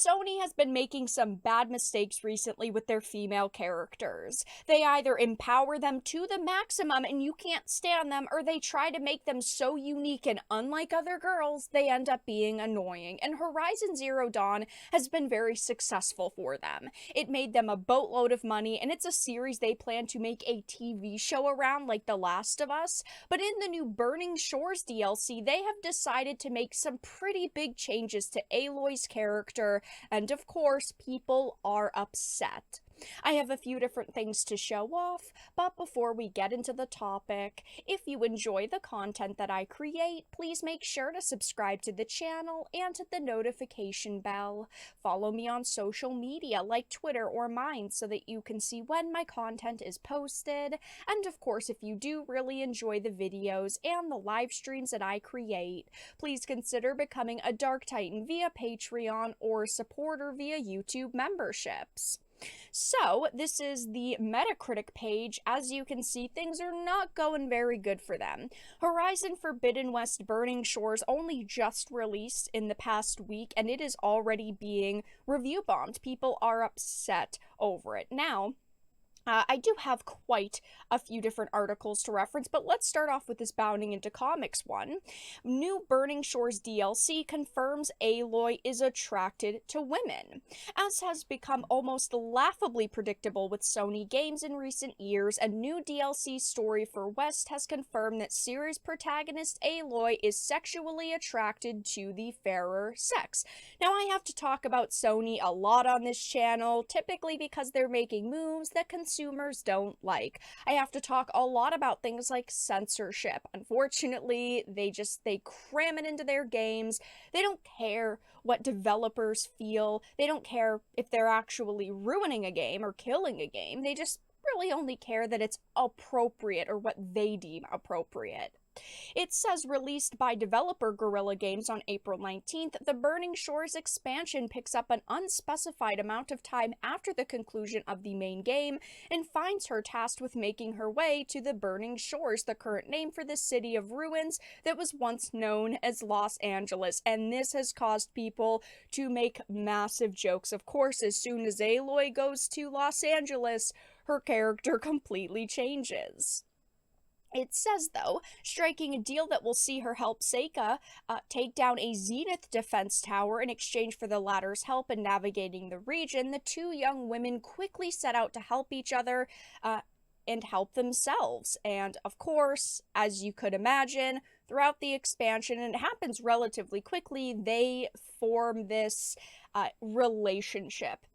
Sony has been making some bad mistakes recently with their female characters. They either empower them to the maximum and you can't stand them, or they try to make them so unique and unlike other girls, they end up being annoying. And Horizon Zero Dawn has been very successful for them. It made them a boatload of money, and it's a series they plan to make a TV show around like The Last of Us. But in the new Burning Shores DLC, they have decided to make some pretty big changes to Aloy's character, and of course, people are upset. I have a few different things to show off, but before we get into the topic, if you enjoy the content that I create, please make sure to subscribe to the channel and hit the notification bell. Follow me on social media like Twitter or mine so that you can see when my content is posted. And of course, if you do really enjoy the videos and the live streams that I create, please consider becoming a Dark Titan via Patreon or a supporter via YouTube memberships. So, this is the Metacritic page. As you can see, things are not going very good for them. Horizon Forbidden West Burning Shores only just released in the past week, and it is already being review bombed. People are upset over it. Now, I do have quite a few different articles to reference, but let's start off with this Bounding into Comics one. New Burning Shores DLC confirms Aloy is attracted to women. As has become almost laughably predictable with Sony games in recent years, a new DLC story for West has confirmed that series protagonist Aloy is sexually attracted to the fairer sex. Now, I have to talk about Sony a lot on this channel, typically because they're making moves that consumers don't like. I have to talk a lot about things like censorship. Unfortunately, they cram it into their games. They don't care what developers feel. They don't care if they're actually ruining a game or killing a game. They just really only care that it's appropriate, or what they deem appropriate. It says released by developer Guerrilla Games on April 19th, the Burning Shores expansion picks up an unspecified amount of time after the conclusion of the main game and finds her tasked with making her way to the Burning Shores, the current name for the city of ruins that was once known as Los Angeles. And this has caused people to make massive jokes. Of course, as soon as Aloy goes to Los Angeles, her character completely changes. It says, though, striking a deal that will see her help Seika take down a Zenith defense tower in exchange for the latter's help in navigating the region, the two young women quickly set out to help each other and help themselves. And, of course, as you could imagine, throughout the expansion, and it happens relatively quickly, they form this relationship.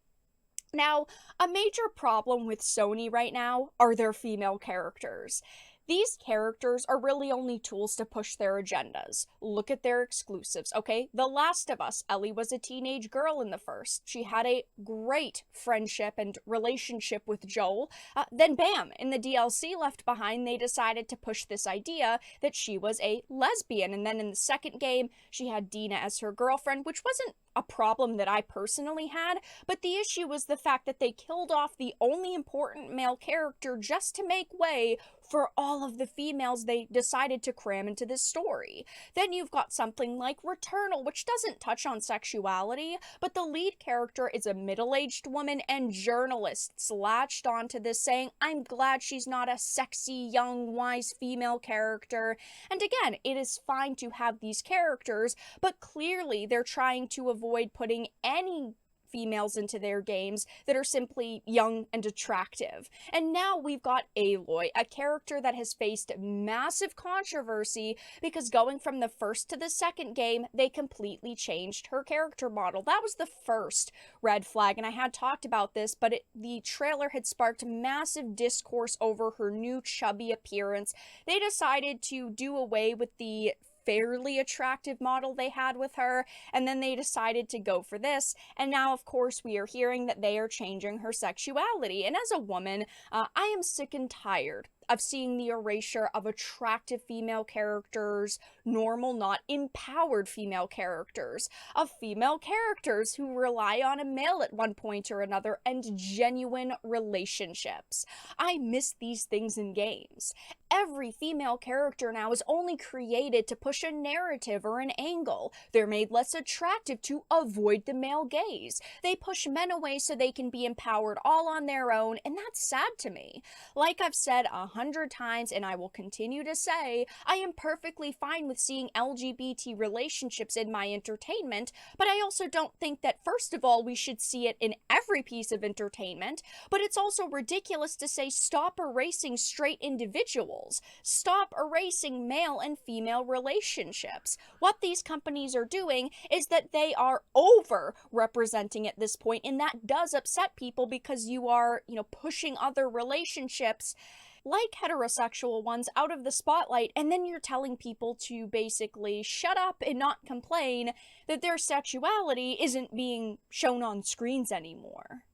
Now, a major problem with Sony right now are their female characters. These characters are really only tools to push their agendas. Look at their exclusives, okay? The Last of Us, Ellie was a teenage girl in the first. She had a great friendship and relationship with Joel. Then bam, in the DLC Left Behind, they decided to push this idea that she was a lesbian. And then in the second game, she had Dina as her girlfriend, which wasn't a problem that I personally had, but the issue was the fact that they killed off the only important male character just to make way for all of the females they decided to cram into this story. Then you've got something like Returnal, which doesn't touch on sexuality, but the lead character is a middle-aged woman, and journalists latched onto this saying, I'm glad she's not a sexy, young, wise female character. And again, it is fine to have these characters, but clearly they're trying to avoid putting any females into their games that are simply young and attractive. And now we've got Aloy, a character that has faced massive controversy because going from the first to the second game, they completely changed her character model. That was the first red flag, and I had talked about this, but the trailer had sparked massive discourse over her new chubby appearance. They decided to do away with the fairly attractive model they had with her, and then they decided to go for this, and now of course we are hearing that they are changing her sexuality. And as a woman, I am sick and tired of seeing the erasure of attractive female characters normal, not empowered female characters, of female characters who rely on a male at one point or another, and genuine relationships. I miss these things in games. Every female character now is only created to push a narrative or an angle. They're made less attractive to avoid the male gaze. They push men away so they can be empowered all on their own, and that's sad to me. Like I've said 100 times, and I will continue to say, I am perfectly fine with seeing LGBT relationships in my entertainment, but I also don't think that, first of all, we should see it in every piece of entertainment, but it's also ridiculous to say stop erasing straight individuals. Stop erasing male and female relationships. What these companies are doing is that they are over representing at this point, and that does upset people because you are, pushing other relationships like heterosexual ones out of the spotlight, and then you're telling people to basically shut up and not complain that their sexuality isn't being shown on screens anymore.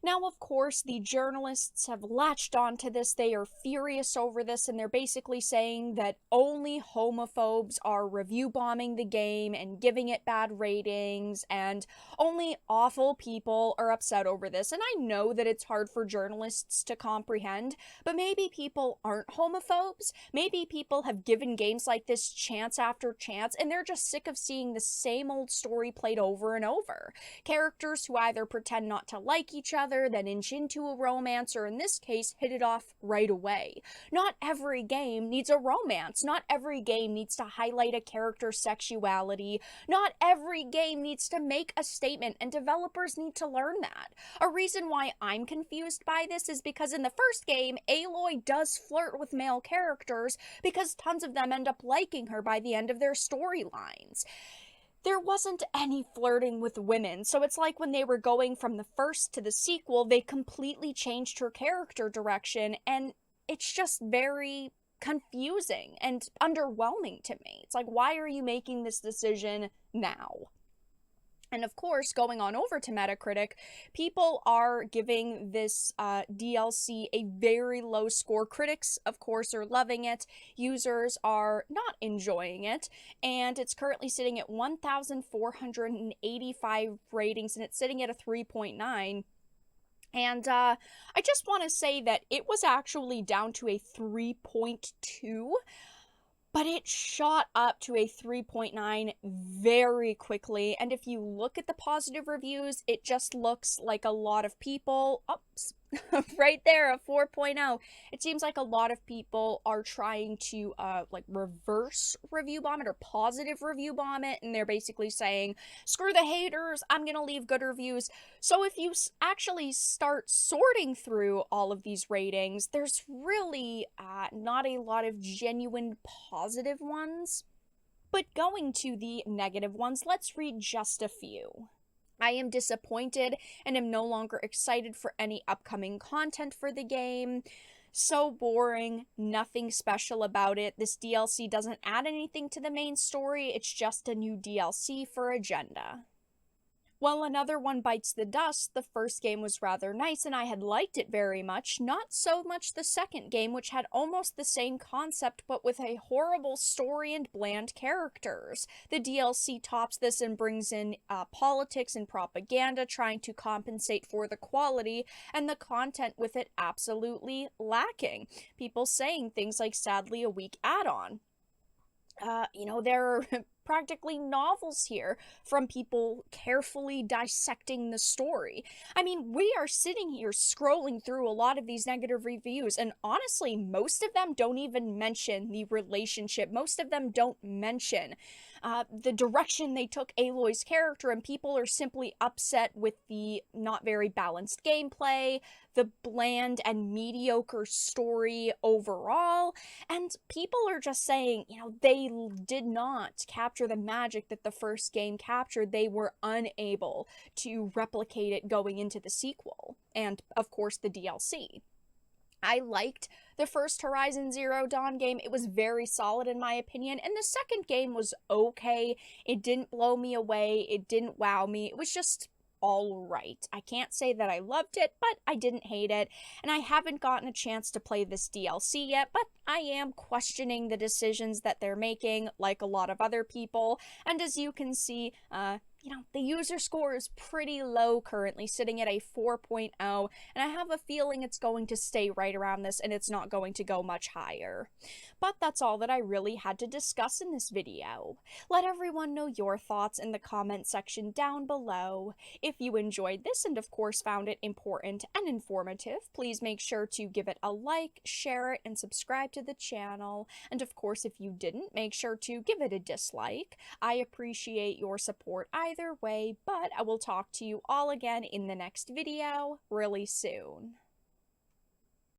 Now, of course, the journalists have latched onto this. They are furious over this, and they're basically saying that only homophobes are review bombing the game and giving it bad ratings, and only awful people are upset over this. And I know that it's hard for journalists to comprehend, but maybe people aren't homophobes. Maybe people have given games like this chance after chance, and they're just sick of seeing the same old story played over and over. Characters who either pretend not to like each other, then inch into a romance, or in this case, hit it off right away. Not every game needs a romance. Not every game needs to highlight a character's sexuality. Not every game needs to make a statement, and developers need to learn that. A reason why I'm confused by this is because in the first game, Aloy does flirt with male characters because tons of them end up liking her by the end of their storylines. There wasn't any flirting with women, so it's like when they were going from the first to the sequel, they completely changed her character direction, and it's just very confusing and underwhelming to me. It's like, why are you making this decision now? And of course, going on over to Metacritic, people are giving this DLC a very low score. Critics, of course, are loving it. Users are not enjoying it. And it's currently sitting at 1,485 ratings, and it's sitting at a 3.9. And I just want to say that it was actually down to a 3.2. But it shot up to a 3.9 very quickly, and if you look at the positive reviews, it just looks like a lot of people, oops, right there, a 4.0. It seems like a lot of people are trying to, reverse review bomb it, or positive review bomb it, and they're basically saying, screw the haters, I'm gonna leave good reviews. So if you actually start sorting through all of these ratings, there's really not a lot of genuine positive ones. But going to the negative ones, let's read just a few. I am disappointed and am no longer excited for any upcoming content for the game. So boring, nothing special about it. This DLC doesn't add anything to the main story, it's just a new DLC for agenda. While another one bites the dust, the first game was rather nice and I had liked it very much, not so much the second game, which had almost the same concept but with a horrible story and bland characters. The DLC tops this and brings in politics and propaganda, trying to compensate for the quality, and the content with it absolutely lacking. People saying things like, sadly a weak add-on. There are practically novels here from people carefully dissecting the story. I mean, we are sitting here scrolling through a lot of these negative reviews, and honestly, most of them don't even mention the relationship. Most of them don't mention the direction they took Aloy's character, and people are simply upset with the not very balanced gameplay, the bland and mediocre story overall, and people are just saying, they did not capture the magic that the first game captured. They were unable to replicate it going into the sequel, and of course the DLC. I liked the first Horizon Zero Dawn game. It was very solid in my opinion, and the second game was okay. It didn't blow me away, it didn't wow me, it was just all right. I can't say that I loved it, but I didn't hate it, and I haven't gotten a chance to play this DLC yet, but I am questioning the decisions that they're making, like a lot of other people, and as you can see, the user score is pretty low currently, sitting at a 4.0, and I have a feeling it's going to stay right around this and it's not going to go much higher. But that's all that I really had to discuss in this video. Let everyone know your thoughts in the comment section down below. If you enjoyed this and of course found it important and informative, please make sure to give it a like, share it, and subscribe to the channel. And of course, if you didn't, make sure to give it a dislike. I appreciate your support either way, but I will talk to you all again in the next video really soon.